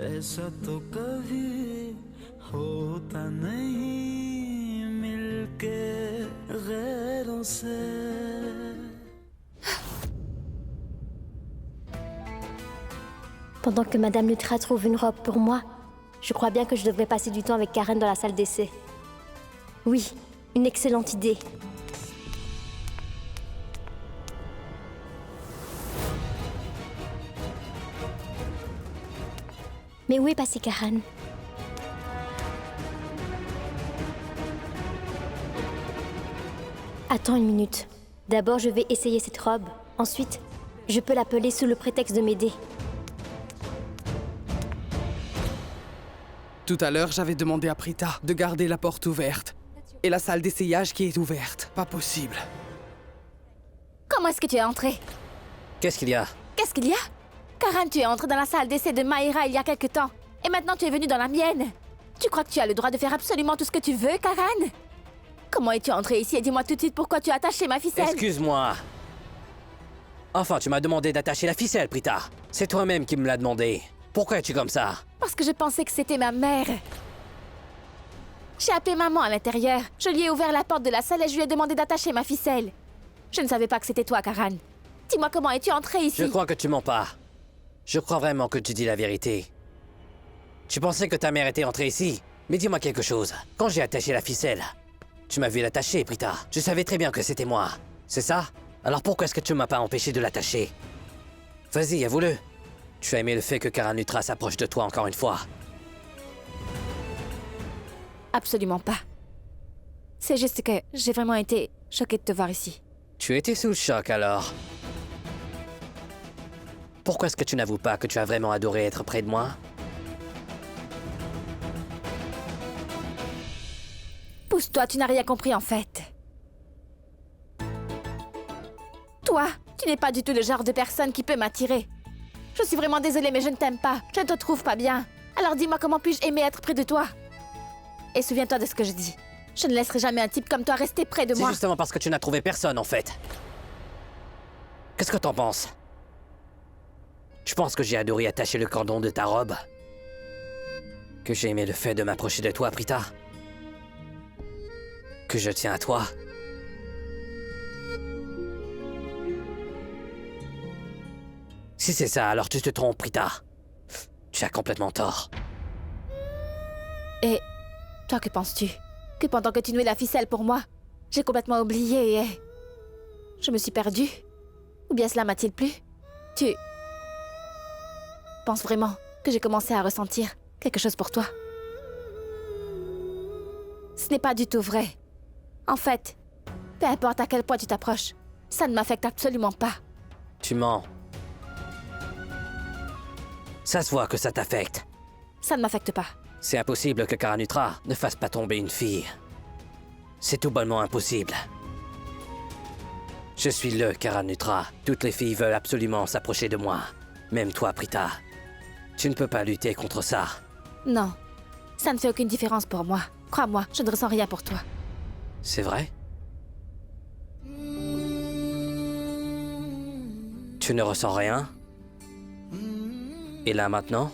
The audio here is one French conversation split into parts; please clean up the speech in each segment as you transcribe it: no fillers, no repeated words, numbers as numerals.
ऐसा तो कभी होता नहीं मिलके गैरों से। Pendant que Madame Lutra trouve une robe pour moi, je crois bien que je devrais passer du temps avec Karen dans la salle d'essai. Oui, une excellente idée. Mais où est passée Karen? Attends une minute. D'abord, je vais essayer cette robe. Ensuite, je peux l'appeler sous le prétexte de m'aider. Tout à l'heure, j'avais demandé à Prita de garder la porte ouverte. Et la salle d'essayage qui est ouverte. Pas possible. Comment est-ce que tu es entré? Qu'est-ce qu'il y a? Qu'est-ce qu'il y a? Karen, tu es entré dans la salle d'essai de Maïra il y a quelque temps. Et maintenant tu es venu dans la mienne. Tu crois que tu as le droit de faire absolument tout ce que tu veux, Karen? Comment es-tu entré ici et dis-moi tout de suite pourquoi tu as attaché ma ficelle? Excuse-moi. Enfin, tu m'as demandé d'attacher la ficelle, Prita. C'est toi-même qui me l'as demandé. Pourquoi es-tu comme ça? Parce que je pensais que c'était ma mère. J'ai appelé maman à l'intérieur. Je lui ai ouvert la porte de la salle et je lui ai demandé d'attacher ma ficelle. Je ne savais pas que c'était toi, Karen. Dis-moi comment es-tu entré ici? Je crois que tu mens pas. Je crois vraiment que tu dis la vérité. Tu pensais que ta mère était entrée ici? Mais dis-moi quelque chose. Quand j'ai attaché la ficelle, tu m'as vu l'attacher, Prita. Je savais très bien que c'était moi. C'est ça? Alors pourquoi est-ce que tu m'as pas empêché de l'attacher? Vas-y, avoue-le. Tu as aimé le fait que Karen Lutra s'approche de toi encore une fois? Absolument pas. C'est juste que j'ai vraiment été choquée de te voir ici. Tu étais sous le choc alors. Pourquoi est-ce que tu n'avoues pas que tu as vraiment adoré être près de moi? Pousse-toi, tu n'as rien compris en fait. Toi, tu n'es pas du tout le genre de personne qui peut m'attirer. Je suis vraiment désolée, mais je ne t'aime pas. Je ne te trouve pas bien. Alors dis-moi comment puis-je aimer être près de toi? Et souviens-toi de ce que je dis. Je ne laisserai jamais un type comme toi rester près de moi. C'est justement parce que tu n'as trouvé personne, en fait. Qu'est-ce que t'en penses? Je pense que j'ai adoré attacher le cordon de ta robe. Que j'ai aimé le fait de m'approcher de toi, Prita. Que je tiens à toi. Si c'est ça, alors tu te trompes, Prita. Tu as complètement tort. Et toi, que penses-tu? Que pendant que tu nouais la ficelle pour moi, j'ai complètement oublié et... je me suis perdue? Ou bien cela m'a-t-il plu? Tu... penses vraiment que j'ai commencé à ressentir quelque chose pour toi? Ce n'est pas du tout vrai. En fait, peu importe à quel point tu t'approches, ça ne m'affecte absolument pas. Tu mens. Ça se voit que ça t'affecte. Ça ne m'affecte pas. C'est impossible que Karen Lutra ne fasse pas tomber une fille. C'est tout bonnement impossible. Je suis le Karen Lutra. Toutes les filles veulent absolument s'approcher de moi. Même toi, Prita. Tu ne peux pas lutter contre ça. Non, ça ne fait aucune différence pour moi. Crois-moi, je ne ressens rien pour toi. C'est vrai? Tu ne ressens rien? Et là maintenant?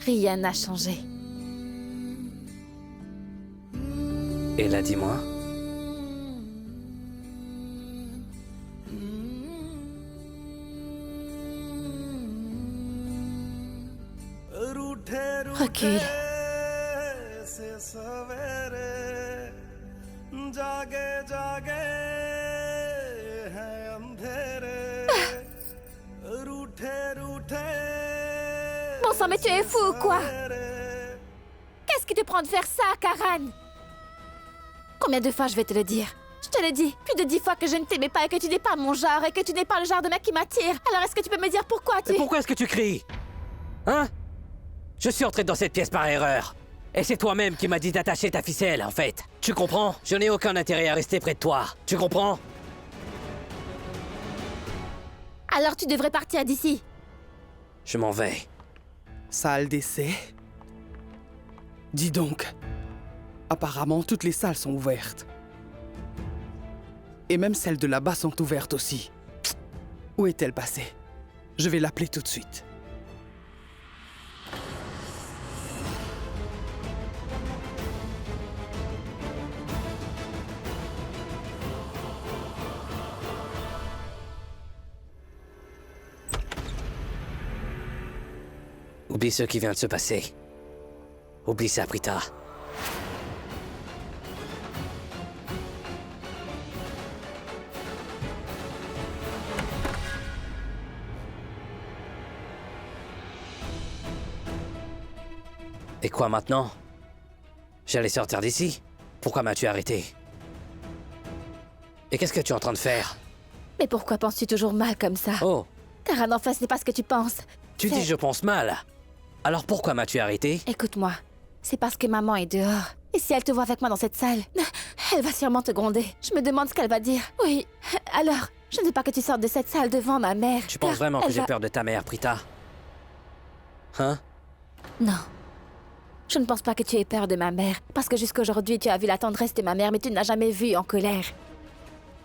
Rien n'a changé. Et là, dis-moi. Recule. Bon sang, mais tu es fou ou quoi? Qu'est-ce qui te prend de faire ça, Karen? Combien de fois je vais te le dire? Je te l'ai dit plus de 10 fois que je ne t'aimais pas et que tu n'es pas mon genre et que tu n'es pas le genre de mec qui m'attire. Alors est-ce que tu peux me dire pourquoi tu... Et pourquoi est-ce que tu cries? Hein? Je suis entré dans cette pièce par erreur. Et c'est toi-même qui m'as dit d'attacher ta ficelle, en fait. Tu comprends? Je n'ai aucun intérêt à rester près de toi. Tu comprends? Alors tu devrais partir d'ici. Je m'en vais. Salle d'essai? Dis donc. Apparemment, toutes les salles sont ouvertes. Et même celles de là-bas sont ouvertes aussi. Où est-elle passée? Je vais l'appeler tout de suite. Oublie ce qui vient de se passer. Oublie ça, Prita. Et quoi maintenant? J'allais sortir d'ici. Pourquoi m'as-tu arrêté? Et qu'est-ce que tu es en train de faire? Mais pourquoi penses-tu toujours mal comme ça? Oh, Karan, enfin, ce n'est pas ce que tu penses. tu dis je pense mal. Alors pourquoi m'as-tu arrêté? Écoute-moi, c'est parce que maman est dehors. Et si elle te voit avec moi dans cette salle, elle va sûrement te gronder. Je me demande ce qu'elle va dire. Oui, alors, je ne veux pas que tu sortes de cette salle devant ma mère. Tu penses car vraiment que elle j'ai va- peur de ta mère, Prita? Hein? Non. Je ne pense pas que tu aies peur de ma mère, parce que jusqu'aujourd'hui, tu as vu la tendresse de ma mère, mais tu ne l'as jamais vue en colère.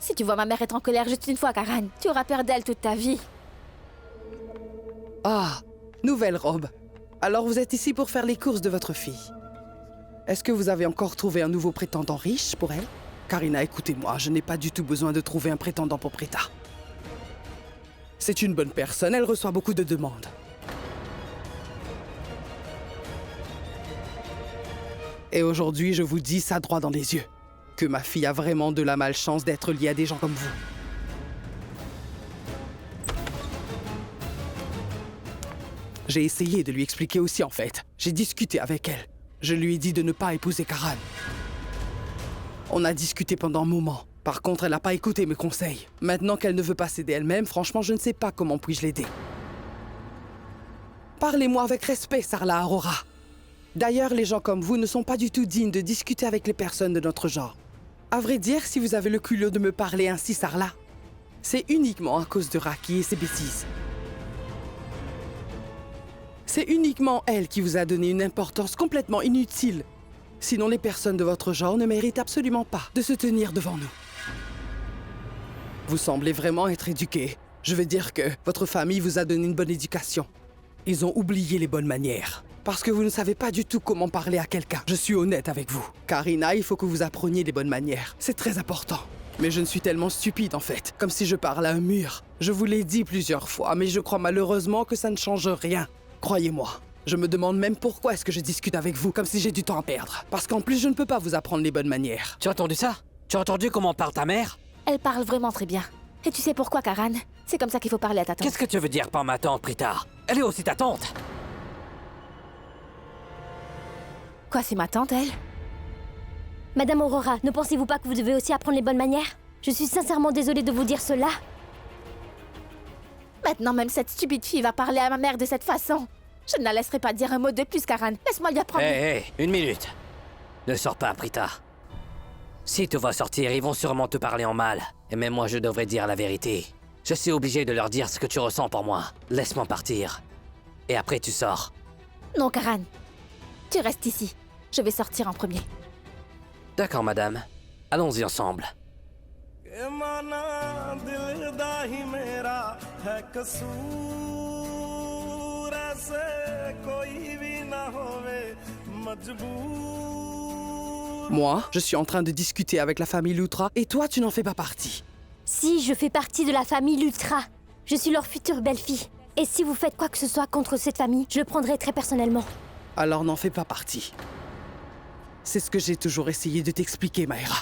Si tu vois ma mère être en colère juste une fois, Karan, tu auras peur d'elle toute ta vie. Ah, nouvelle robe. Alors vous êtes ici pour faire les courses de votre fille. Est-ce que vous avez encore trouvé un nouveau prétendant riche pour elle? Karina, écoutez-moi, je n'ai pas du tout besoin de trouver un prétendant pour Prita. C'est une bonne personne, elle reçoit beaucoup de demandes. Et aujourd'hui, je vous dis ça droit dans les yeux, que ma fille a vraiment de la malchance d'être liée à des gens comme vous. J'ai essayé de lui expliquer aussi en fait. J'ai discuté avec elle. Je lui ai dit de ne pas épouser Karan. On a discuté pendant un moment. Par contre, elle n'a pas écouté mes conseils. Maintenant qu'elle ne veut pas céder elle-même, franchement, je ne sais pas comment puis-je l'aider. Parlez-moi avec respect, Sarla Aurora. D'ailleurs, les gens comme vous ne sont pas du tout dignes de discuter avec les personnes de notre genre. À vrai dire, si vous avez le culot de me parler ainsi, Sarla, c'est uniquement à cause de Raki et ses bêtises. C'est uniquement elle qui vous a donné une importance complètement inutile. Sinon, les personnes de votre genre ne méritent absolument pas de se tenir devant nous. Vous semblez vraiment être éduqué. Je veux dire que votre famille vous a donné une bonne éducation. Ils ont oublié les bonnes manières. Parce que vous ne savez pas du tout comment parler à quelqu'un. Je suis honnête avec vous. Karina, il faut que vous appreniez les bonnes manières. C'est très important. Mais je ne suis tellement stupide en fait. Comme si je parlais à un mur. Je vous l'ai dit plusieurs fois, mais je crois malheureusement que ça ne change rien. Croyez-moi. Je me demande même pourquoi est-ce que je discute avec vous, comme si j'ai du temps à perdre. Parce qu'en plus, je ne peux pas vous apprendre les bonnes manières. Tu as entendu ça? Tu as entendu comment parle ta mère? Elle parle vraiment très bien. Et tu sais pourquoi, Karan? C'est comme ça qu'il faut parler à ta tante. Qu'est-ce que tu veux dire par ma tante, Prita? Elle est aussi ta tante. Quoi, c'est ma tante, elle? Madame Aurora, ne pensez-vous pas que vous devez aussi apprendre les bonnes manières? Je suis sincèrement désolée de vous dire cela. Maintenant, même cette stupide fille va parler à ma mère de cette façon. Je ne la laisserai pas dire un mot de plus, Karan. Laisse-moi lui apprendre. Hé, une minute. Ne sors pas, Prita. Si tu vas sortir, ils vont sûrement te parler en mal. Et même moi, je devrais dire la vérité. Je suis obligé de leur dire ce que tu ressens pour moi. Laisse-moi partir. Et après, tu sors. Non, Karan. Tu restes ici. Je vais sortir en premier. D'accord, madame. Allons-y ensemble. ਇਹ ਮਾਨਾ ਦਿਲ ਦਾ ਹੀ ਮੇਰਾ ਹੈ ਕਸੂਰ ਐਸੇ ਕੋਈ ਵੀ ਨਾ ਹੋਵੇ ਮਜਬੂਰ Moi, je suis en train de discuter avec la famille Lutra, et toi, tu n'en fais pas partie. Si, je fais partie de la famille Lutra. Je suis leur future belle-fille. Et si vous faites quoi que ce soit contre cette famille, je le prendrai très personnellement. Alors n'en fais pas partie. C'est ce que j'ai toujours essayé de t'expliquer, Maïra.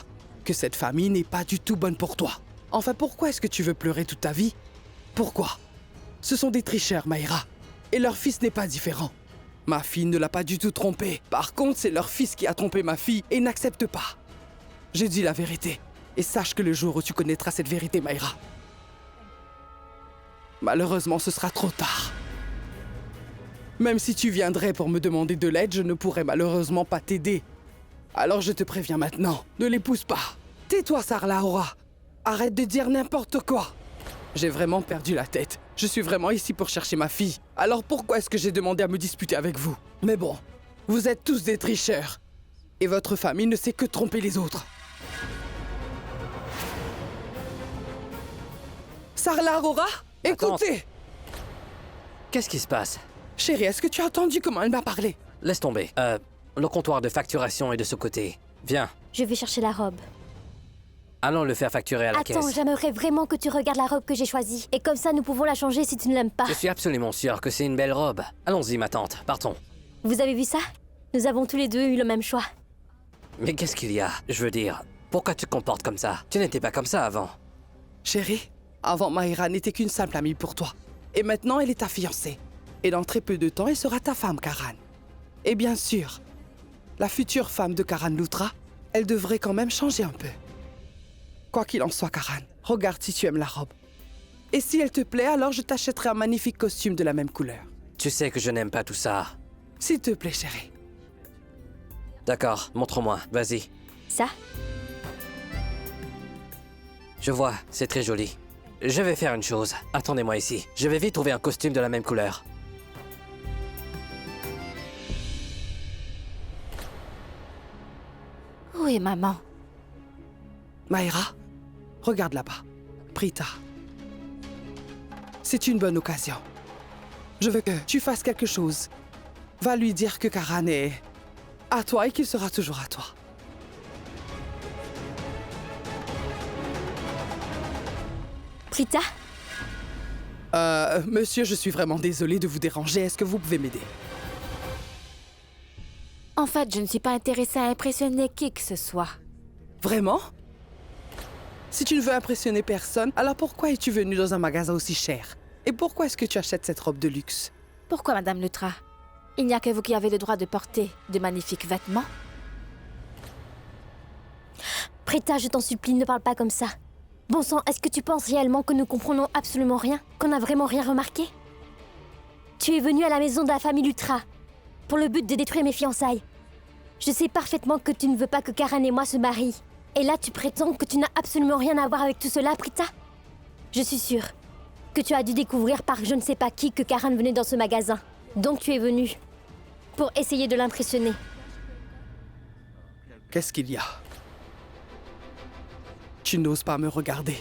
Que cette famille n'est pas du tout bonne pour toi. Enfin, pourquoi est-ce que tu veux pleurer toute ta vie? Pourquoi? Ce sont des tricheurs, Maïra. Et leur fils n'est pas différent. Ma fille ne l'a pas du tout trompé. Par contre, c'est leur fils qui a trompé ma fille et n'accepte pas. J'ai dit la vérité. Et sache que le jour où tu connaîtras cette vérité, Maïra, malheureusement, ce sera trop tard. Même si tu viendrais pour me demander de l'aide, je ne pourrais malheureusement pas t'aider. Alors je te préviens maintenant, ne l'épouse pas. Tais-toi, Sarla Aurora. Arrête de dire n'importe quoi. J'ai vraiment perdu la tête. Je suis vraiment ici pour chercher ma fille. Alors pourquoi est-ce que j'ai demandé à me disputer avec vous? Mais bon, vous êtes tous des tricheurs. Et votre famille ne sait que tromper les autres. Sarla Aurora, écoutez! Qu'est-ce qui se passe? Chérie, est-ce que tu as entendu comment elle m'a parlé? Laisse tomber. Le comptoir de facturation est de ce côté. Viens. Je vais chercher la robe. Allons le faire facturer à la Attends, caisse. j'aimerais vraiment que tu regardes la robe que j'ai choisie. Et comme ça, nous pouvons la changer si tu ne l'aimes pas. Je suis absolument sûr que c'est une belle robe. Allons-y, ma tante, partons. Vous avez vu ça? Nous avons tous les deux eu le même choix. Mais qu'est-ce qu'il y a? Je veux dire, pourquoi tu te comportes comme ça? Tu n'étais pas comme ça avant. Chérie, avant Mahira n'était qu'une simple amie pour toi. Et maintenant, elle est ta fiancée. Et dans très peu de temps, elle sera ta femme, Karan. Et bien sûr, la future femme de Karan Loutra, elle devrait quand même changer un peu. Quoi qu'il en soit, Karan, regarde si tu aimes la robe. Et si elle te plaît, alors je t'achèterai un magnifique costume de la même couleur. Tu sais que je n'aime pas tout ça. S'il te plaît, chérie. D'accord, montre-moi, vas-y. Ça? Je vois, c'est très joli. Je vais faire une chose. Attendez-moi ici. Je vais vite trouver un costume de la même couleur. Où est maman? Mahira, regarde là-bas. Prita. C'est une bonne occasion. Je veux que tu fasses quelque chose. Va lui dire que Karan est à toi et qu'il sera toujours à toi. Prita? Monsieur, je suis vraiment désolée de vous déranger. Est-ce que vous pouvez m'aider? En fait, je ne suis pas intéressée à impressionner qui que ce soit. Vraiment? Si tu ne veux impressionner personne, alors pourquoi es-tu venue dans un magasin aussi cher? Et pourquoi est-ce que tu achètes cette robe de luxe? Pourquoi, Madame Loutra? Il n'y a que vous qui avez le droit de porter de magnifiques vêtements. Prita, je t'en supplie, ne parle pas comme ça. Bon sang, est-ce que tu penses réellement que nous comprenons absolument rien? Qu'on n'a vraiment rien remarqué? Tu es venu à la maison de la famille Loutra pour le but de détruire mes fiançailles. Je sais parfaitement que tu ne veux pas que Karan et moi se marient. Et là, tu prétends que tu n'as absolument rien à voir avec tout cela, Prita? Je suis sûre que tu as dû découvrir par je ne sais pas qui que Karan venait dans ce magasin. Donc tu es venu pour essayer de l'impressionner. Qu'est-ce qu'il y a? Tu n'oses pas me regarder.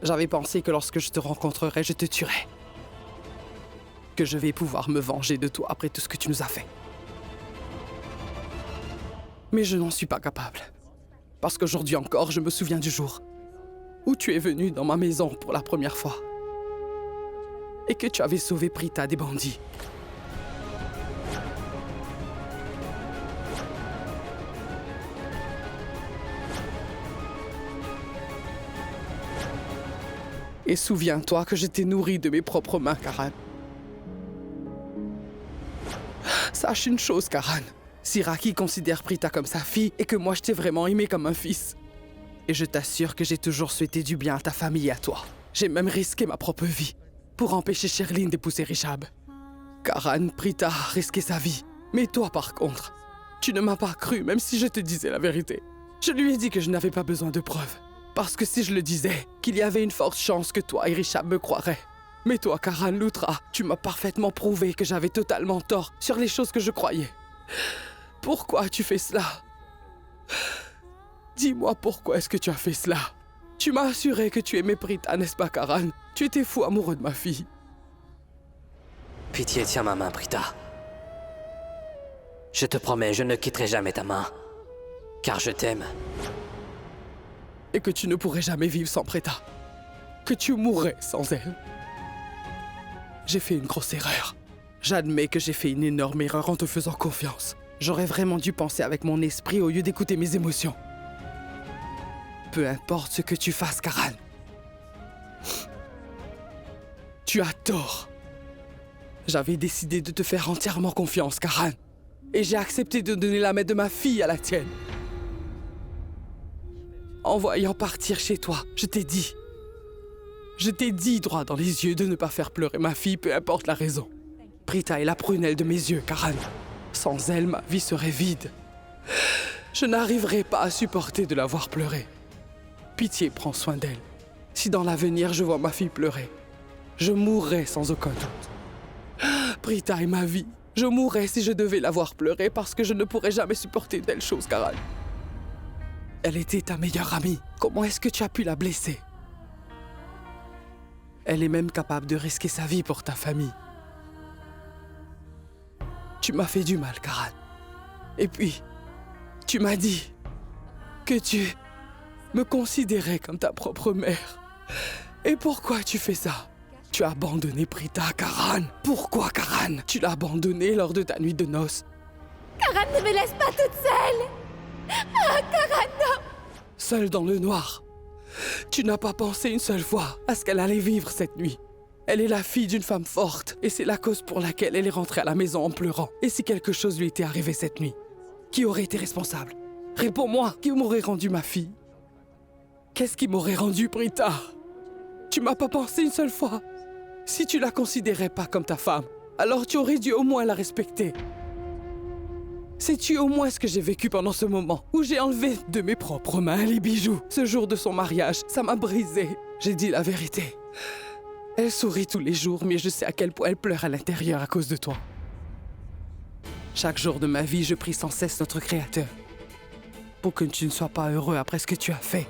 J'avais pensé que lorsque je te rencontrerais, je te tuerais. Que je vais pouvoir me venger de toi après tout ce que tu nous as fait. Mais je n'en suis pas capable. Parce qu'aujourd'hui encore, je me souviens du jour où tu es venu dans ma maison pour la première fois. Et que tu avais sauvé Prita des bandits. Et souviens-toi que je t'ai nourri de mes propres mains, Karan. Sache une chose, Karan. Siraki considère Prita comme sa fille et que moi je t'ai vraiment aimé comme un fils. Et je t'assure que j'ai toujours souhaité du bien à ta famille et à toi. J'ai même risqué ma propre vie pour empêcher Sherlyn d'épouser Rishab. Karan, Prita a risqué sa vie. Mais toi, par contre, tu ne m'as pas cru même si je te disais la vérité. Je lui ai dit que je n'avais pas besoin de preuves. Parce que si je le disais, qu'il y avait une forte chance que toi et Rishab me croiraient. Mais toi, Karan Loutra, tu m'as parfaitement prouvé que j'avais totalement tort sur les choses que je croyais. Pourquoi tu fais cela? Dis-moi pourquoi est-ce que tu as fait cela? Tu m'as assuré que tu aimais Prita, n'est-ce pas, Karan? Tu étais fou amoureux de ma fille. Pitié, tiens ma main, Prita. Je te promets, je ne quitterai jamais ta main. Car je t'aime. Et que tu ne pourrais jamais vivre sans Prita. Que tu mourrais sans elle. J'ai fait une grosse erreur. J'admets que j'ai fait une énorme erreur en te faisant confiance. J'aurais vraiment dû penser avec mon esprit au lieu d'écouter mes émotions. Peu importe ce que tu fasses, Karan. Tu as tort. J'avais décidé de te faire entièrement confiance, Karan. Et j'ai accepté de donner la main de ma fille à la tienne. En voyant partir chez toi, je t'ai dit. Je t'ai dit droit dans les yeux de ne pas faire pleurer ma fille, peu importe la raison. Prita est la prunelle de mes yeux, Karan. Sans elle, ma vie serait vide. Je n'arriverai pas à supporter de la voir pleurer. Pitié, prends soin d'elle. Si dans l'avenir je vois ma fille pleurer, je mourrai sans aucun doute. Prita est ma vie. Je mourrais si je devais la voir pleurer parce que je ne pourrais jamais supporter une telle chose, Karan. Elle était ta meilleure amie. Comment est-ce que tu as pu la blesser? Elle est même capable de risquer sa vie pour ta famille. Tu m'as fait du mal, Karan. Et puis, tu m'as dit que tu me considérer comme ta propre mère. Et pourquoi tu fais ça? Tu as abandonné Prita à Karan. Pourquoi Karan? Tu l'as abandonné lors de ta nuit de noces. Karan, ne me laisse pas toute seule. Ah, Karan, non. Seule dans le noir. Tu n'as pas pensé une seule fois à ce qu'elle allait vivre cette nuit. Elle est la fille d'une femme forte et c'est la cause pour laquelle elle est rentrée à la maison en pleurant. Et si quelque chose lui était arrivé cette nuit, qui aurait été responsable? Réponds-moi, qui m'aurait rendu ma fille? Qu'est-ce qui m'aurait rendu Prita? Tu m'as pas pensé une seule fois? Si tu la considérais pas comme ta femme, alors tu aurais dû au moins la respecter. Sais-tu au moins ce que j'ai vécu pendant ce moment où j'ai enlevé de mes propres mains les bijoux? Ce jour de son mariage, ça m'a brisé. J'ai dit la vérité. Elle sourit tous les jours, mais je sais à quel point elle pleure à l'intérieur à cause de toi. Chaque jour de ma vie, je prie sans cesse notre Créateur pour que tu ne sois pas heureux après ce que tu as fait.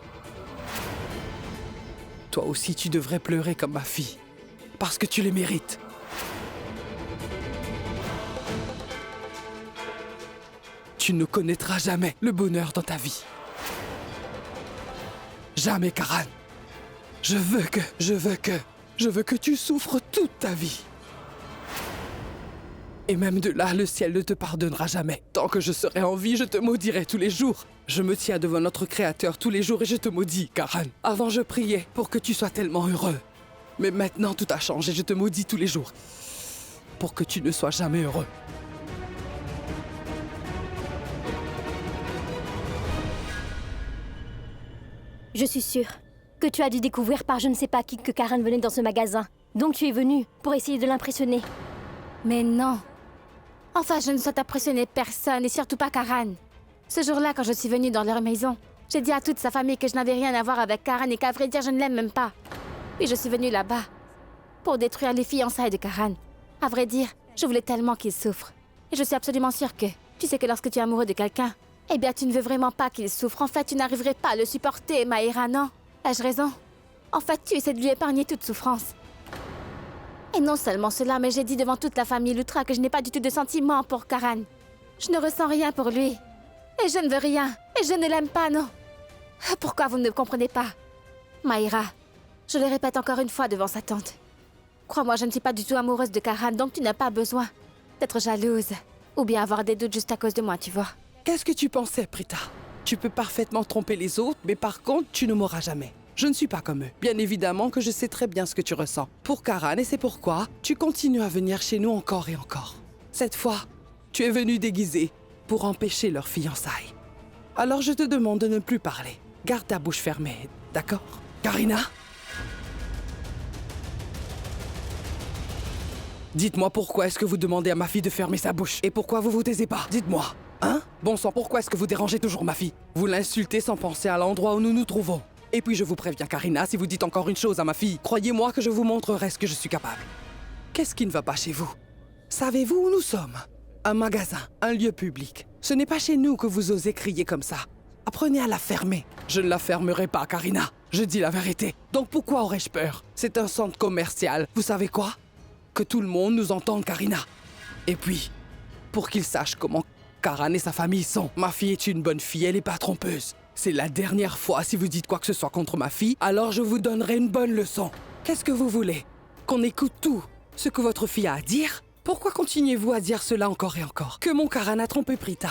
Toi aussi, tu devrais pleurer comme ma fille, parce que tu le mérites. Tu ne connaîtras jamais le bonheur dans ta vie. Jamais, Karan. Je veux que tu souffres toute ta vie. Et même de là, le ciel ne te pardonnera jamais. Tant que je serai en vie, je te maudirai tous les jours. Je me tiens devant notre Créateur tous les jours et je te maudis, Karan. Avant, je priais pour que tu sois tellement heureux. Mais maintenant, tout a changé. Je te maudis tous les jours pour que tu ne sois jamais heureux. Je suis sûre que tu as dû découvrir par je ne sais pas qui que Karan venait dans ce magasin. Donc tu es venu pour essayer de l'impressionner. Mais non. Enfin, je ne souhaite impressionner personne, et surtout pas Karan. Ce jour-là, quand je suis venue dans leur maison, j'ai dit à toute sa famille que je n'avais rien à voir avec Karan et qu'à vrai dire, je ne l'aime même pas. Puis je suis venue là-bas pour détruire les fiançailles de Karan. À vrai dire, je voulais tellement qu'il souffre. Et je suis absolument sûre que, tu sais que lorsque tu es amoureux de quelqu'un, eh bien, tu ne veux vraiment pas qu'il souffre. En fait, tu n'arriverais pas à le supporter, Maïra, non? Ai-je raison? En fait, tu essaies de lui épargner toute souffrance. Et non seulement cela, mais j'ai dit devant toute la famille Lutra que je n'ai pas du tout de sentiments pour Karan. Je ne ressens rien pour lui. Et je ne veux rien. Et je ne l'aime pas, non. Pourquoi vous ne comprenez pas? Maïra, je le répète encore une fois devant sa tante. Crois-moi, je ne suis pas du tout amoureuse de Karan, donc tu n'as pas besoin d'être jalouse. Ou bien avoir des doutes juste à cause de moi, tu vois. Qu'est-ce que tu pensais, Prita? Tu peux parfaitement tromper les autres, mais par contre, tu ne m'auras jamais. Je ne suis pas comme eux. Bien évidemment que je sais très bien ce que tu ressens pour Karan et c'est pourquoi tu continues à venir chez nous encore et encore. Cette fois, tu es venu déguisé pour empêcher leurs fiançailles. Alors je te demande de ne plus parler. Garde ta bouche fermée, d'accord? Karina? Dites-moi pourquoi est-ce que vous demandez à ma fille de fermer sa bouche? Et pourquoi vous vous taisez pas? Dites-moi. Hein? Bon sang, pourquoi est-ce que vous dérangez toujours ma fille? Vous l'insultez sans penser à l'endroit où nous nous trouvons. Et puis je vous préviens, Karina, si vous dites encore une chose à ma fille, croyez-moi que je vous montrerai ce que je suis capable. Qu'est-ce qui ne va pas chez vous? Savez-vous où nous sommes? Un magasin, un lieu public. Ce n'est pas chez nous que vous osez crier comme ça. Apprenez à la fermer. Je ne la fermerai pas, Karina. Je dis la vérité. Donc pourquoi aurais-je peur? C'est un centre commercial. Vous savez quoi? Que tout le monde nous entende, Karina. Et puis, pour qu'il sache comment Karan et sa famille sont. Ma fille est une bonne fille, elle n'est pas trompeuse. C'est la dernière fois, si vous dites quoi que ce soit contre ma fille, alors je vous donnerai une bonne leçon. Qu'est-ce que vous voulez? Qu'on écoute tout ce que votre fille a à dire? Pourquoi continuez-vous à dire cela encore et encore? Que mon Karan a trompé Prita.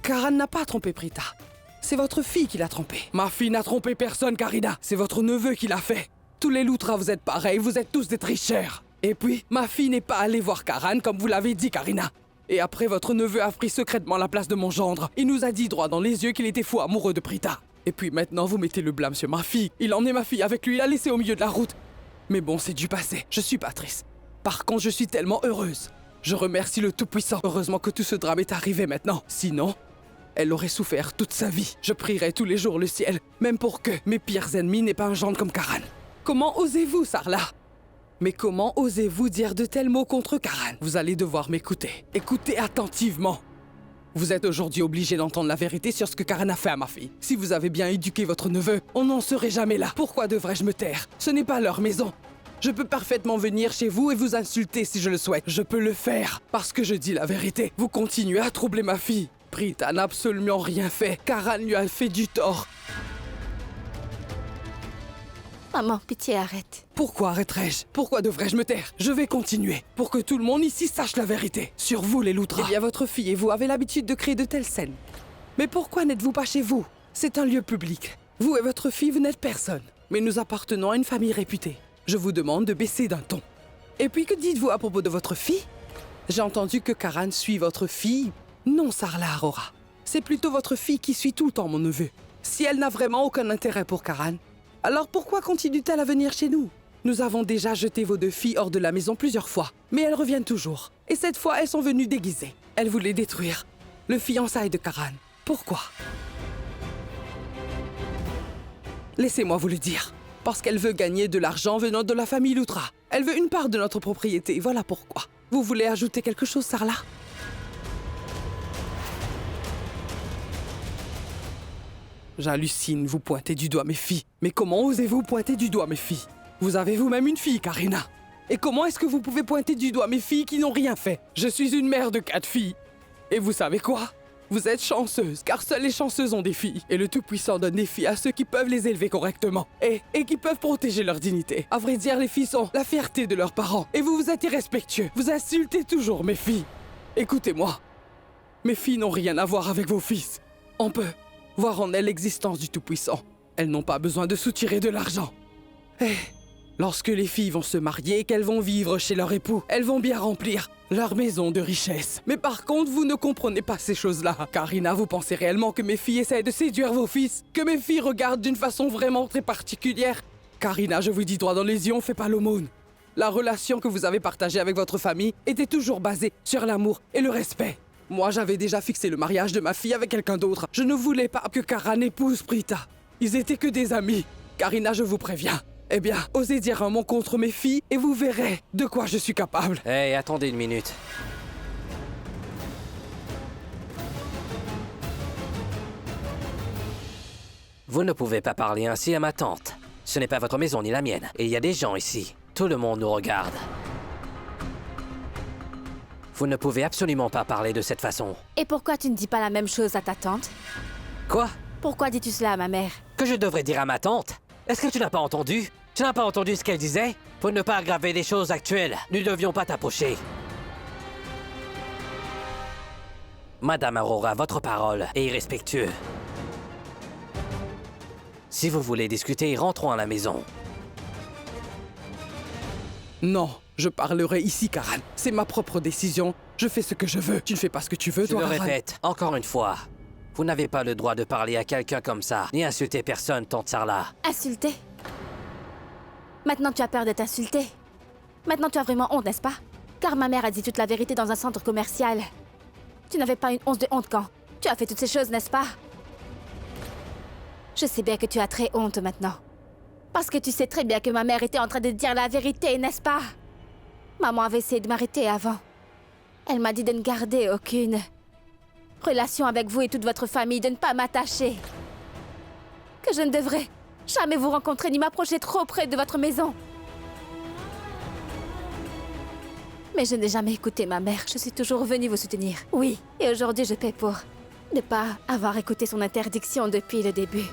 Karan n'a pas trompé Prita. C'est votre fille qui l'a trompé. Ma fille n'a trompé personne, Karina. C'est votre neveu qui l'a fait. Tous les Lutras, vous êtes pareils, vous êtes tous des tricheurs. Et puis, ma fille n'est pas allée voir Karan comme vous l'avez dit, Karina. Et après, votre neveu a pris secrètement la place de mon gendre. Il nous a dit droit dans les yeux qu'il était fou amoureux de Prita. Et puis maintenant, vous mettez le blâme sur ma fille. Il a emmené ma fille avec lui, il l'a laissée au milieu de la route. Mais bon, c'est du passé. Je suis pas triste. Par contre, je suis tellement heureuse. Je remercie le Tout-Puissant. Heureusement que tout ce drame est arrivé maintenant. Sinon, elle aurait souffert toute sa vie. Je prierai tous les jours le ciel, même pour que mes pires ennemis n'aient pas un gendre comme Karan. Comment osez-vous, Sarla? Mais comment osez-vous dire de tels mots contre Karan? Vous allez devoir m'écouter. Écoutez attentivement. Vous êtes aujourd'hui obligé d'entendre la vérité sur ce que Karan a fait à ma fille. Si vous avez bien éduqué votre neveu, on n'en serait jamais là. Pourquoi devrais-je me taire? Ce n'est pas leur maison. Je peux parfaitement venir chez vous et vous insulter si je le souhaite. Je peux le faire parce que je dis la vérité. Vous continuez à troubler ma fille. Prita n'a absolument rien fait. Karan lui a fait du tort. Maman, pitié, arrête. Pourquoi arrêterais-je? Pourquoi devrais-je me taire? Je vais continuer, pour que tout le monde ici sache la vérité. Sur vous, les Lutra. Eh bien, votre fille et vous avez l'habitude de créer de telles scènes. Mais pourquoi n'êtes-vous pas chez vous? C'est un lieu public. Vous et votre fille, vous n'êtes personne. Mais nous appartenons à une famille réputée. Je vous demande de baisser d'un ton. Et puis, que dites-vous à propos de votre fille? J'ai entendu que Karan suit votre fille. Non, Sarla Arora. C'est plutôt votre fille qui suit tout le temps mon neveu. Si elle n'a vraiment aucun intérêt pour Karan, alors pourquoi continue-t-elle à venir chez nous? Nous avons déjà jeté vos 2 filles hors de la maison plusieurs fois, mais elles reviennent toujours. Et cette fois, elles sont venues déguisées. Elles voulaient détruire le fiançailles de Karan. Pourquoi? Laissez-moi vous le dire. Parce qu'elle veut gagner de l'argent venant de la famille Lutra. Elle veut une part de notre propriété, voilà pourquoi. Vous voulez ajouter quelque chose, Sarla? J'hallucine, vous pointez du doigt mes filles. Mais comment osez-vous pointer du doigt mes filles? Vous avez vous-même une fille, Karina. Et comment est-ce que vous pouvez pointer du doigt mes filles qui n'ont rien fait? Je suis une mère de 4 filles. Et vous savez quoi? Vous êtes chanceuse, car seules les chanceuses ont des filles. Et le Tout-Puissant donne des filles à ceux qui peuvent les élever correctement. Et qui peuvent protéger leur dignité. À vrai dire, les filles sont la fierté de leurs parents. Et vous êtes irrespectueux. Vous insultez toujours mes filles. Écoutez-moi. Mes filles n'ont rien à voir avec vos fils. On peut voir en elles l'existence du Tout-Puissant. Elles n'ont pas besoin de soutirer de l'argent. Et lorsque les filles vont se marier et qu'elles vont vivre chez leur époux, elles vont bien remplir leur maison de richesse. Mais par contre, vous ne comprenez pas ces choses-là. Karina, vous pensez réellement que mes filles essaient de séduire vos fils? Que mes filles regardent d'une façon vraiment très particulière? Karina, je vous dis droit dans les yeux, on fait pas l'aumône. La relation que vous avez partagée avec votre famille était toujours basée sur l'amour et le respect. Moi, j'avais déjà fixé le mariage de ma fille avec quelqu'un d'autre. Je ne voulais pas que Karan épouse Prita. Ils étaient que des amis. Karina, je vous préviens. Eh bien, osez dire un mot contre mes filles et vous verrez de quoi je suis capable. Hey, attendez une minute. Vous ne pouvez pas parler ainsi à ma tante. Ce n'est pas votre maison ni la mienne. Et il y a des gens ici. Tout le monde nous regarde. Vous ne pouvez absolument pas parler de cette façon. Et pourquoi tu ne dis pas la même chose à ta tante? Quoi? Pourquoi dis-tu cela à ma mère? Que je devrais dire à ma tante? Est-ce que tu n'as pas entendu? Tu n'as pas entendu ce qu'elle disait? Pour ne pas aggraver les choses actuelles, nous ne devions pas t'approcher. Madame Aurora, votre parole est irrespectueuse. Si vous voulez discuter, rentrons à la maison. Non, je parlerai ici, Karan. C'est ma propre décision. Je fais ce que je veux. Tu ne fais pas ce que tu veux, Je toi, le Karan. répète, encore une fois. Vous n'avez pas le droit de parler à quelqu'un comme ça, ni insulter personne, tante Sarla. Insulté? Maintenant tu as peur d'être insulté. Maintenant tu as vraiment honte, n'est-ce pas? Car ma mère a dit toute la vérité dans un centre commercial. Tu n'avais pas une once de honte quand tu as fait toutes ces choses, n'est-ce pas? Je sais bien que tu as très honte maintenant. Parce que tu sais très bien que ma mère était en train de dire la vérité, n'est-ce pas? Maman avait essayé de m'arrêter avant. Elle m'a dit de ne garder aucune relation avec vous et toute votre famille, de ne pas m'attacher. Que je ne devrais jamais vous rencontrer ni m'approcher trop près de votre maison. Mais je n'ai jamais écouté ma mère. Je suis toujours venue vous soutenir. Oui, et aujourd'hui je paie pour ne pas avoir écouté son interdiction depuis le début.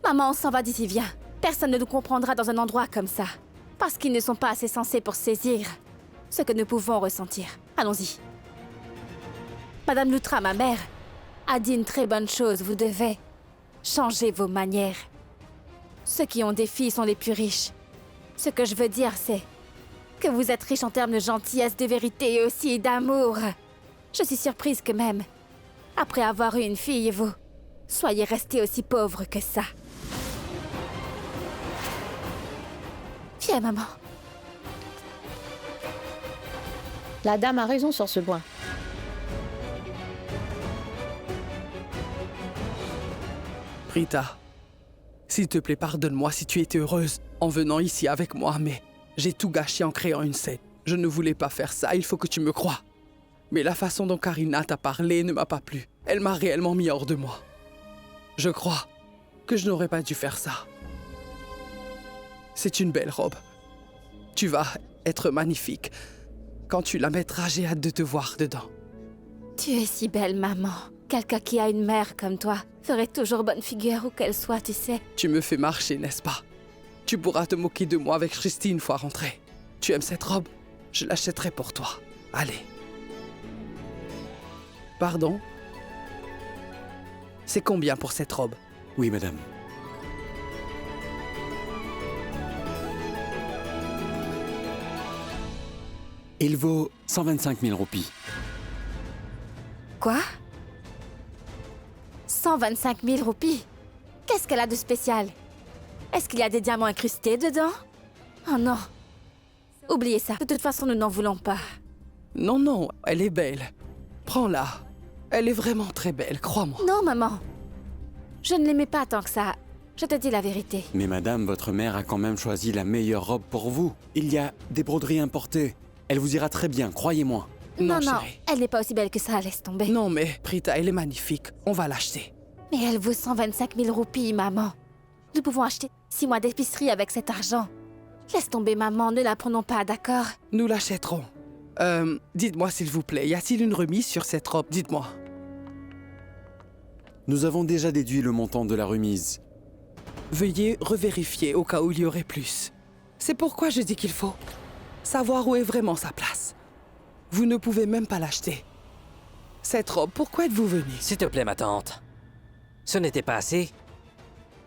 Maman, on s'en va d'ici, viens. Personne ne nous comprendra dans un endroit comme ça. Parce qu'ils ne sont pas assez sensés pour saisir ce que nous pouvons ressentir. Allons-y. Madame Lutra, ma mère, a dit une très bonne chose. Vous devez changer vos manières. Ceux qui ont des filles sont les plus riches. Ce que je veux dire, c'est que vous êtes riche en termes de gentillesse, de vérité et aussi d'amour. Je suis surprise que même, après avoir eu une fille, vous soyez resté aussi pauvre que ça. Viens, maman. La dame a raison sur ce point. Prita, s'il te plaît, pardonne-moi si tu étais heureuse en venant ici avec moi, mais j'ai tout gâché en créant une scène. Je ne voulais pas faire ça, il faut que tu me crois. Mais la façon dont Karina t'a parlé ne m'a pas plu. Elle m'a réellement mis hors de moi. Je crois que je n'aurais pas dû faire ça. C'est une belle robe. Tu vas être magnifique. Quand tu la mettras, j'ai hâte de te voir dedans. Tu es si belle, maman. Quelqu'un qui a une mère comme toi ferait toujours bonne figure où qu'elle soit, tu sais. Tu me fais marcher, n'est-ce pas? Tu pourras te moquer de moi avec Christy une fois rentrée. Tu aimes cette robe? Je l'achèterai pour toi. Allez. Pardon? C'est combien pour cette robe? Oui, madame. Il vaut 125 000 roupies. Quoi? 125 000 roupies? Qu'est-ce qu'elle a de spécial? Est-ce qu'il y a des diamants incrustés dedans? Oh non. Oubliez ça. De toute façon, nous n'en voulons pas. Non, non, elle est belle. Prends-la. Elle est vraiment très belle, crois-moi. Non, maman. Je ne l'aimais pas tant que ça. Je te dis la vérité. Mais madame, votre mère a quand même choisi la meilleure robe pour vous. Il y a des broderies importées. Elle vous ira très bien, croyez-moi. Non, non, chérie. elle n'est pas aussi belle que ça, laisse tomber. Non, mais Prita, elle est magnifique. On va l'acheter. Mais elle vaut 125 000 roupies, maman. Nous pouvons acheter 6 mois d'épicerie avec cet argent. Laisse tomber, maman, ne la prenons pas, d'accord? Nous l'achèterons. Dites-moi s'il vous plaît, y a-t-il une remise sur cette robe? Dites-moi. Nous avons déjà déduit le montant de la remise. Veuillez revérifier au cas où il y aurait plus. C'est pourquoi je dis qu'il faut savoir où est vraiment sa place. Vous ne pouvez même pas l'acheter. Cette robe, pourquoi êtes-vous venue? S'il te plaît, ma tante. Ce n'était pas assez.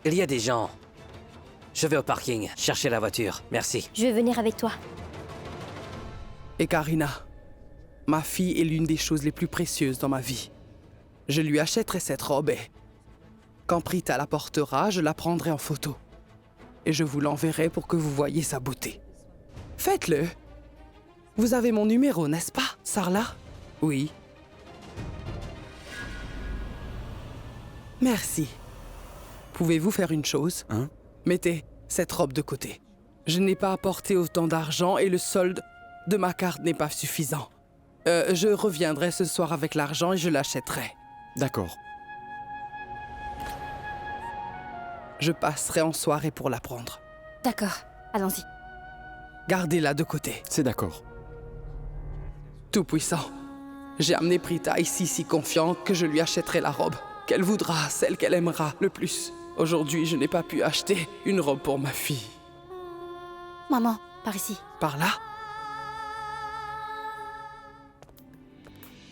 Il y a des gens. Je vais au parking, chercher la voiture. Merci. Je vais venir avec toi. Et Karina, ma fille est l'une des choses les plus précieuses dans ma vie. Je lui achèterai cette robe et quand Prita la portera, je la prendrai en photo. Et je vous l'enverrai pour que vous voyiez sa beauté. Faites-le. Vous avez mon numéro, n'est-ce pas, Sarla? Oui. Merci. Pouvez-vous faire une chose? Hein? Mettez cette robe de côté. Je n'ai pas apporté autant d'argent et le solde de ma carte n'est pas suffisant. Je reviendrai ce soir avec l'argent et je l'achèterai. D'accord. Je passerai en soirée pour la prendre. D'accord, allons-y. Gardez-la de côté. C'est d'accord. Tout-puissant, j'ai amené Prita ici si confiante que je lui achèterai la robe qu'elle voudra, celle qu'elle aimera le plus. Aujourd'hui, je n'ai pas pu acheter une robe pour ma fille. Maman, par ici. Par là?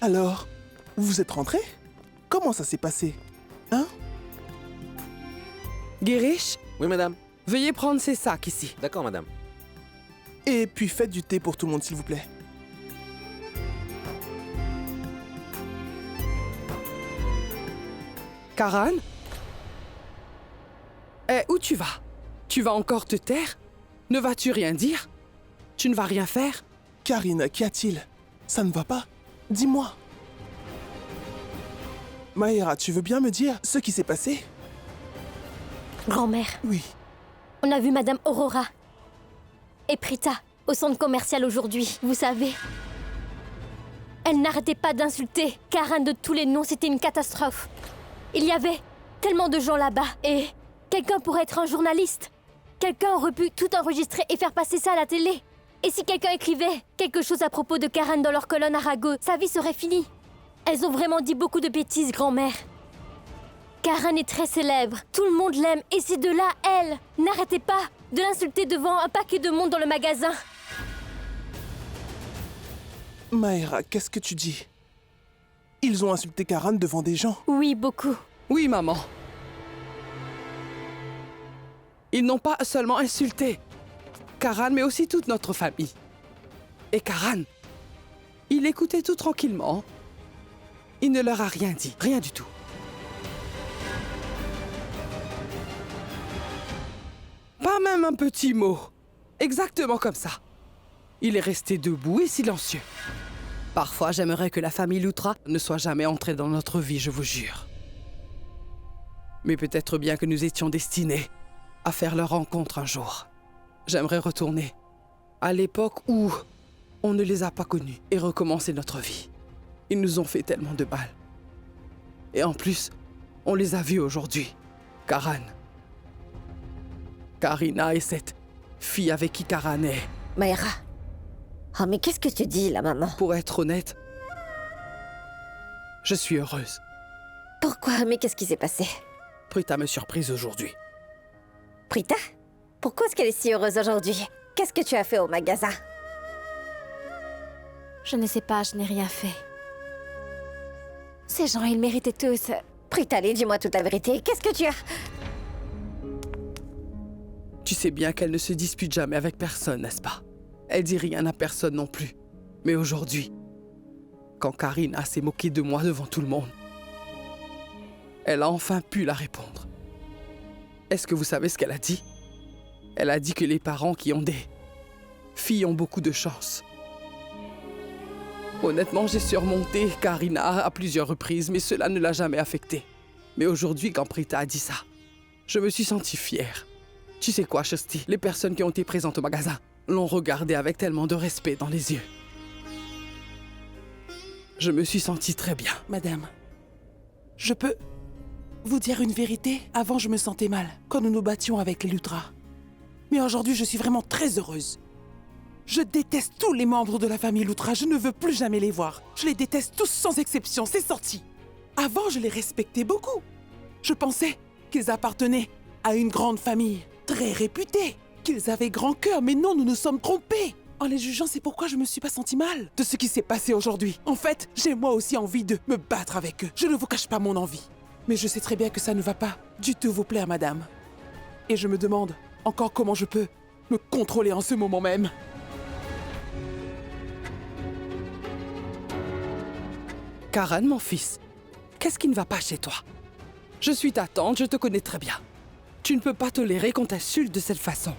Alors, vous êtes rentré? Comment ça s'est passé? Hein? Girish, Oui, madame. veuillez prendre ces sacs ici. D'accord, madame. Et puis faites du thé pour tout le monde, s'il vous plaît. Karan? Où tu vas? Tu vas encore te taire? Ne vas-tu rien dire? Tu ne vas rien faire? Karine, qu'y a-t-il? Ça ne va pas? Dis-moi. Maïra, tu veux bien me dire ce qui s'est passé? Grand-mère, Oui. on a vu Madame Aurora et Prita au centre commercial aujourd'hui, vous savez. Elle n'arrêtait pas d'insulter Karan de tous les noms, c'était une catastrophe. Il y avait tellement de gens là-bas et quelqu'un pourrait être un journaliste. Quelqu'un aurait pu tout enregistrer et faire passer ça à la télé. Et si quelqu'un écrivait quelque chose à propos de Karan dans leur colonne Arago, sa vie serait finie. Elles ont vraiment dit beaucoup de bêtises, grand-mère. Karan est très célèbre, tout le monde l'aime, et ces deux-là, elle, n'arrêtez pas de l'insulter devant un paquet de monde dans le magasin. Maïra, qu'est-ce que tu dis? Ils ont insulté Karan devant des gens. Oui, beaucoup. Oui, maman. Ils n'ont pas seulement insulté Karan, mais aussi toute notre famille. Et Karan, il écoutait tout tranquillement. Il ne leur a rien dit, rien du tout. Pas même un petit mot. Exactement comme ça. Il est resté debout et silencieux. Parfois, j'aimerais que la famille Lutra ne soit jamais entrée dans notre vie, je vous jure. Mais peut-être bien que nous étions destinés à faire leur rencontre un jour. J'aimerais retourner à l'époque où on ne les a pas connus et recommencer notre vie. Ils nous ont fait tellement de mal. Et en plus, on les a vus aujourd'hui. Karan, Karina et cette fille avec qui Karan est. Maïra. Oh, mais qu'est-ce que tu dis, là, maman? Pour être honnête, Je suis heureuse. Pourquoi? Mais qu'est-ce qui s'est passé? Prita me surprise aujourd'hui. Prita? Pourquoi est-ce qu'elle est si heureuse aujourd'hui? Qu'est-ce que tu as fait au magasin? Je ne sais pas, je n'ai rien fait. Ces gens, ils méritaient tous. Prita, allez, dis-moi toute la vérité. Qu'est-ce que tu as... Tu sais bien qu'elle ne se dispute jamais avec personne, n'est-ce pas? Elle dit rien à personne non plus. Mais aujourd'hui, quand Karina s'est moquée de moi devant tout le monde, elle a enfin pu la répondre. Est-ce que vous savez ce qu'elle a dit? Elle a dit que les parents qui ont des filles ont beaucoup de chance. Honnêtement, j'ai surmonté Karina à plusieurs reprises, mais cela ne l'a jamais affectée. Mais aujourd'hui, quand Prita a dit ça, je me suis sentie fière. Tu sais quoi, Shasti? Les personnes qui ont été présentes au magasin l'ont regardée avec tellement de respect dans les yeux. Je me suis sentie très bien. Madame, je peux vous dire une vérité? Avant, je me sentais mal quand nous nous battions avec les Lutras. Mais aujourd'hui, je suis vraiment très heureuse. Je déteste tous les membres de la famille Lutra. Je ne veux plus jamais les voir. Je les déteste tous sans exception. C'est sorti. Avant, je les respectais beaucoup. Je pensais qu'ils appartenaient à une grande famille, très réputée, qu'ils avaient grand cœur. Mais non, nous nous sommes trompés. En les jugeant, c'est pourquoi je me suis pas senti mal de ce qui s'est passé aujourd'hui. En fait, j'ai moi aussi envie de me battre avec eux. Je ne vous cache pas mon envie. Mais je sais très bien que ça ne va pas du tout vous plaire, madame. Et je me demande encore comment je peux me contrôler en ce moment même. Karan, mon fils, qu'est-ce qui ne va pas chez toi? Je suis ta tante, je te connais très bien. Tu ne peux pas tolérer qu'on t'insulte de cette façon.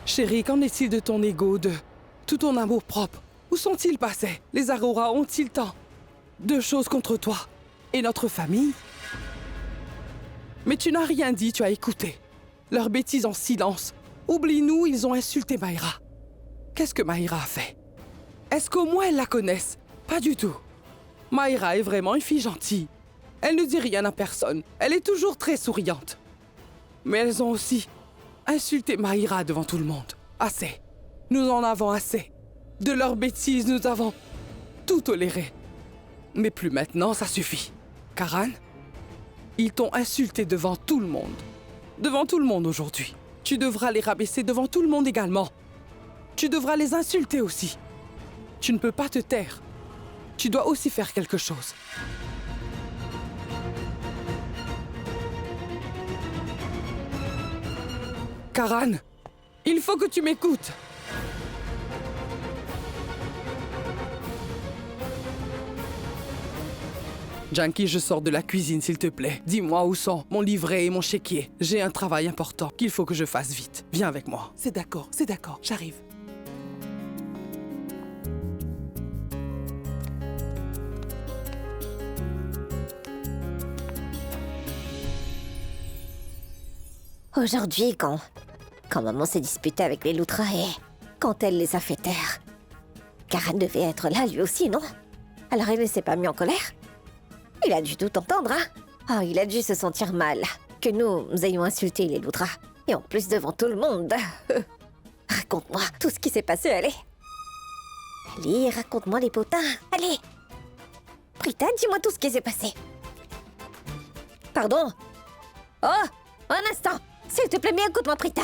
Chérie, qu'en est-il de ton ego, de tout ton amour-propre? Où sont-ils passés? Les Aurora ont-ils tant de choses contre toi et notre famille? Mais tu n'as rien dit, tu as écouté. Leurs bêtises en silence. Oublie-nous, ils ont insulté Mayra. Qu'est-ce que Mayra a fait? Est-ce qu'au moins elles la connaissent? Pas du tout. Mayra est vraiment une fille gentille. Elle ne dit rien à personne. Elle est toujours très souriante. Mais elles ont aussi insulté Mayra devant tout le monde. Assez. Nous en avons assez. De leurs bêtises, nous avons tout toléré. Mais plus maintenant, ça suffit. Karan, ils t'ont insulté devant tout le monde. Devant tout le monde aujourd'hui. Tu devras les rabaisser devant tout le monde également. Tu devras les insulter aussi. Tu ne peux pas te taire. Tu dois aussi faire quelque chose. Karan, il faut que tu m'écoutes. Janky, je sors de la cuisine, s'il te plaît. Dis-moi où sont mon livret et mon chéquier. J'ai un travail important qu'il faut que je fasse vite. Viens avec moi. C'est d'accord, j'arrive. Aujourd'hui, quand maman s'est disputée avec les Lutras et quand elle les a fait taire, Karan devait être là lui aussi, non? Alors il ne s'est pas mis en colère? Il a dû tout entendre, hein? Oh, il a dû se sentir mal que nous ayons insulté les Lutras. Et en plus devant tout le monde. Raconte-moi tout ce qui s'est passé, allez. Allez, raconte-moi les potins, allez. Prita, dis-moi tout ce qui s'est passé. Pardon? Oh, un instant. S'il te plaît, mais écoute-moi, Prita.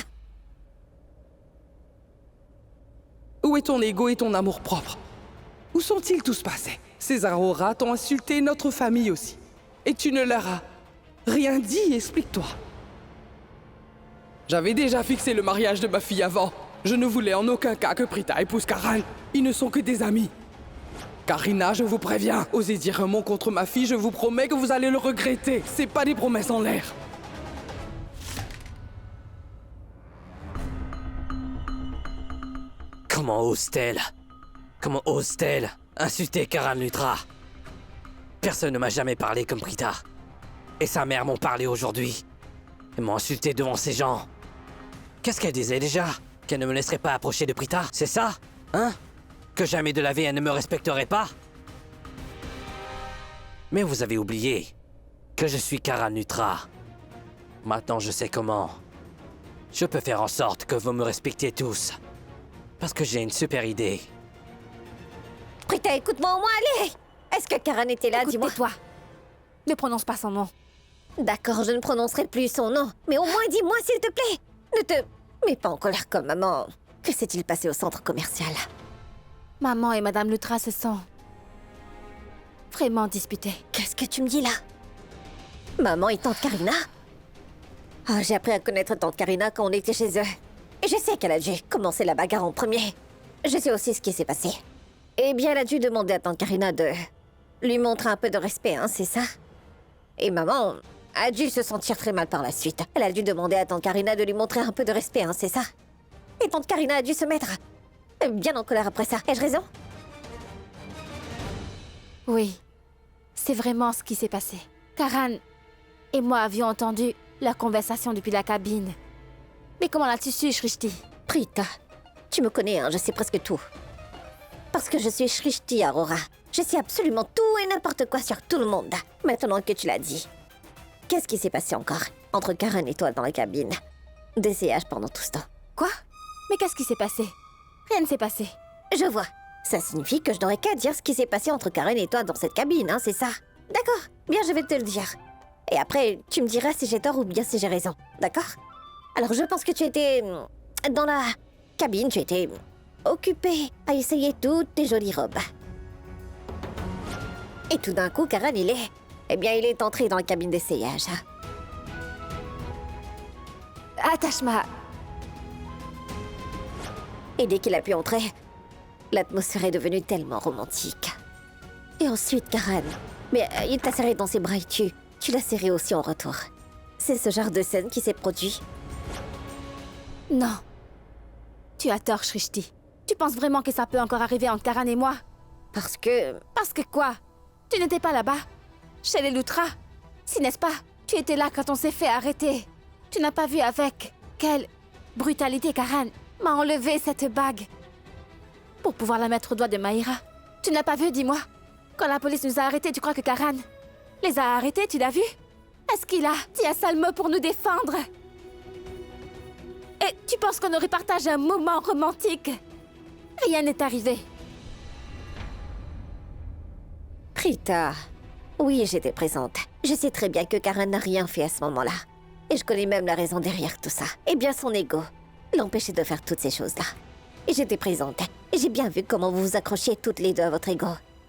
Où est ton ego et ton amour-propre? Où sont-ils tous passés? Ces Aurora t'ont insulté notre famille aussi. Et tu ne leur as rien dit, explique-toi. J'avais déjà fixé le mariage de ma fille avant. Je ne voulais en aucun cas que Prita épouse Karan. Ils ne sont que des amis. Karina, je vous préviens, osez dire un mot contre ma fille, je vous promets que vous allez le regretter. C'est pas des promesses en l'air. Comment ose-t-elle? Comment ose-t-elle insulter Karan Lutra? Personne ne m'a jamais parlé comme Prita. Et sa mère m'ont parlé aujourd'hui. Elle m'a insulté devant ces gens. Qu'est-ce qu'elle disait déjà? Qu'elle ne me laisserait pas approcher de Prita, c'est ça? Hein? Que jamais de la vie elle ne me respecterait pas? Mais vous avez oublié que je suis Karan Lutra. Maintenant je sais comment. Je peux faire en sorte que vous me respectiez tous. Parce que j'ai une super idée. Prita, écoute-moi au moins, allez! Est-ce que Karan était là, Écoute, dis-moi? tais-toi. Ne prononce pas son nom. D'accord, je ne prononcerai plus son nom. Mais au moins, dis-moi, s'il te plaît. Ne te mets pas en colère comme maman. Que s'est-il passé au centre commercial? Maman et Madame Lutra se sont vraiment disputées. Qu'est-ce que tu me dis là? Maman et tante Karina? Ah, j'ai appris à connaître tante Karina quand on était chez eux. Et je sais qu'elle a dû commencer la bagarre en premier. Je sais aussi ce qui s'est passé. Eh bien, elle a dû demander à tante Karina de lui montrer un peu de respect, hein, c'est ça? Et maman a dû se sentir très mal par la suite. Elle a dû demander à tante Karina de lui montrer un peu de respect, hein, c'est ça? Et tante Karina a dû se mettre bien en colère après ça. Ai-je raison? Oui, c'est vraiment ce qui s'est passé. Karan et moi avions entendu leur conversation depuis la cabine. Mais comment l'as-tu su, Shrishti? Prita, tu me connais, hein, je sais presque tout. Parce que je suis Shrishti Arora. Je sais absolument tout et n'importe quoi sur tout le monde. Maintenant que tu l'as dit. Qu'est-ce qui s'est passé encore entre Karan et toi dans la cabine d'essayage pendant tout ce temps? Quoi? Mais qu'est-ce qui s'est passé? Rien ne s'est passé. Je vois. Ça signifie que je n'aurais qu'à dire ce qui s'est passé entre Karan et toi dans cette cabine, hein, c'est ça? D'accord, bien, je vais te le dire. Et après, tu me diras si j'ai tort ou bien si j'ai raison, d'accord? Alors, je pense que tu étais dans la cabine, tu étais occupée à essayer toutes tes jolies robes. Et tout d'un coup, Karan, il est entré dans la cabine d'essayage. Attache-moi. Et dès qu'il a pu entrer, l'atmosphère est devenue tellement romantique. Et ensuite, Karan, il t'a serré dans ses bras et tu l'as serré aussi en retour. C'est ce genre de scène qui s'est produit. Non. Tu as tort, Shrishti. Tu penses vraiment que ça peut encore arriver entre Karan et moi? Parce que... Parce que quoi? Tu n'étais pas là-bas? Chez les Lutra? Si, n'est-ce pas? Tu étais là quand on s'est fait arrêter. Tu n'as pas vu avec quelle brutalité Karan m'a enlevé cette bague pour pouvoir la mettre au doigt de Maïra. Tu n'as pas vu, dis-moi? Quand la police nous a arrêtés, tu crois que Karan les a arrêtés, tu l'as vu? Est-ce qu'il a dit un sale mot pour nous défendre? Et tu penses qu'on aurait partagé un moment romantique? Rien n'est arrivé. Prita, oui, j'étais présente. Je sais très bien que Karan n'a rien fait à ce moment-là. Et je connais même la raison derrière tout ça. Eh bien, son ego l'empêchait de faire toutes ces choses-là. Et j'étais présente. Et j'ai bien vu comment vous vous accrochiez toutes les deux à votre ego.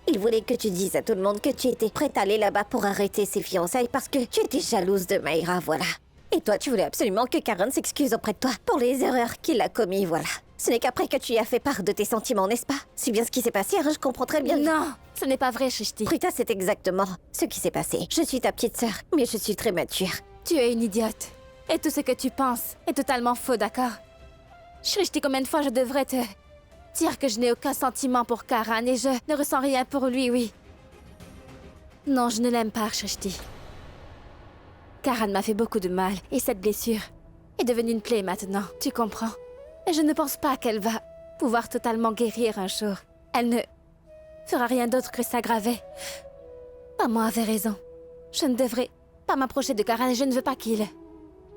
Il voulait que tu dises à tout le monde que tu étais prête à aller là-bas pour arrêter ses fiançailles parce que tu étais jalouse de Maïra, voilà. Et toi, tu voulais absolument que Karan s'excuse auprès de toi pour les erreurs qu'il a commises, voilà. Ce n'est qu'après que tu y as fait part de tes sentiments, n'est-ce pas? C'est bien ce qui s'est passé, hein, je comprends très bien. Non, ce n'est pas vrai, Shrishti. Prita, c'est exactement ce qui s'est passé. Je suis ta petite sœur, mais je suis très mature. Tu es une idiote. Et tout ce que tu penses est totalement faux, d'accord? Shrishti, combien de fois je devrais te dire que je n'ai aucun sentiment pour Karan et je ne ressens rien pour lui, oui. Non, je ne l'aime pas, Shrishti. Karan m'a fait beaucoup de mal et cette blessure est devenue une plaie maintenant, tu comprends? Et je ne pense pas qu'elle va pouvoir totalement guérir un jour. Elle ne fera rien d'autre que s'aggraver. Maman avait raison. Je ne devrais pas m'approcher de Karan et je ne veux pas qu'il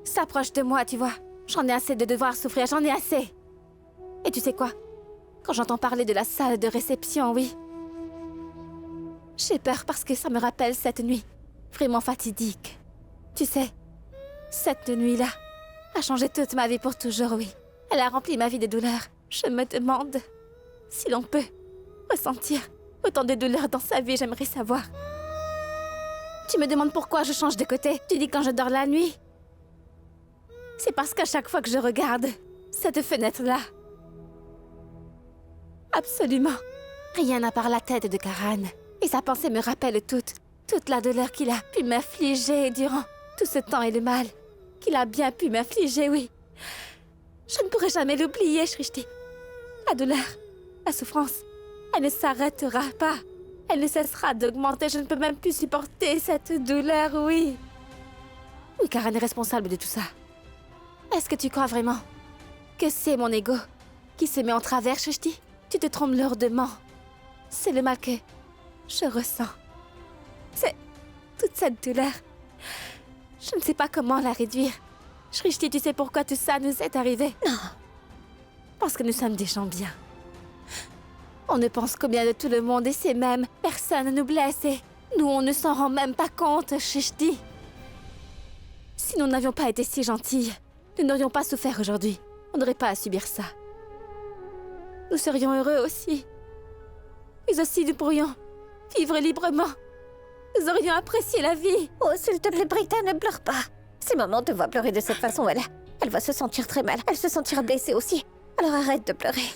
s'approche de moi, tu vois. J'en ai assez de devoir souffrir, j'en ai assez. Et tu sais quoi? Quand j'entends parler de la salle de réception, oui. J'ai peur parce que ça me rappelle cette nuit. Vraiment fatidique. Tu sais, cette nuit-là a changé toute ma vie pour toujours, oui. Elle a rempli ma vie de douleurs. Je me demande si l'on peut ressentir autant de douleurs dans sa vie, j'aimerais savoir. Tu me demandes pourquoi je change de côté. Tu dis quand je dors la nuit. C'est parce qu'à chaque fois que je regarde cette fenêtre-là, absolument rien à part la tête de Karan. Et sa pensée me rappelle toute la douleur qu'il a pu m'infliger durant tout ce temps et le mal qu'il a bien pu m'infliger, oui. Je ne pourrai jamais l'oublier, Shrishti. La douleur, la souffrance, elle ne s'arrêtera pas. Elle ne cessera d'augmenter. Je ne peux même plus supporter cette douleur, oui. Oui, Karan est responsable de tout ça. Est-ce que tu crois vraiment que c'est mon ego qui se met en travers, Shrishti? Tu te trompes lourdement. C'est le mal que je ressens. C'est toute cette douleur. Je ne sais pas comment la réduire. Shrishti, tu sais pourquoi tout ça nous est arrivé? Non. Parce que nous sommes des gens bien. On ne pense qu'au bien de tout le monde et c'est même personne ne nous blesse et nous, on ne s'en rend même pas compte, Shishti. Si nous n'avions pas été si gentilles, nous n'aurions pas souffert aujourd'hui. On n'aurait pas à subir ça. Nous serions heureux aussi. Mais aussi, nous pourrions vivre librement. Nous aurions apprécié la vie. Oh, s'il te plaît, Brita, ne pleure pas. Si maman te voit pleurer de cette façon, elle va se sentir très mal. Elle se sentira blessée aussi. Alors arrête de pleurer.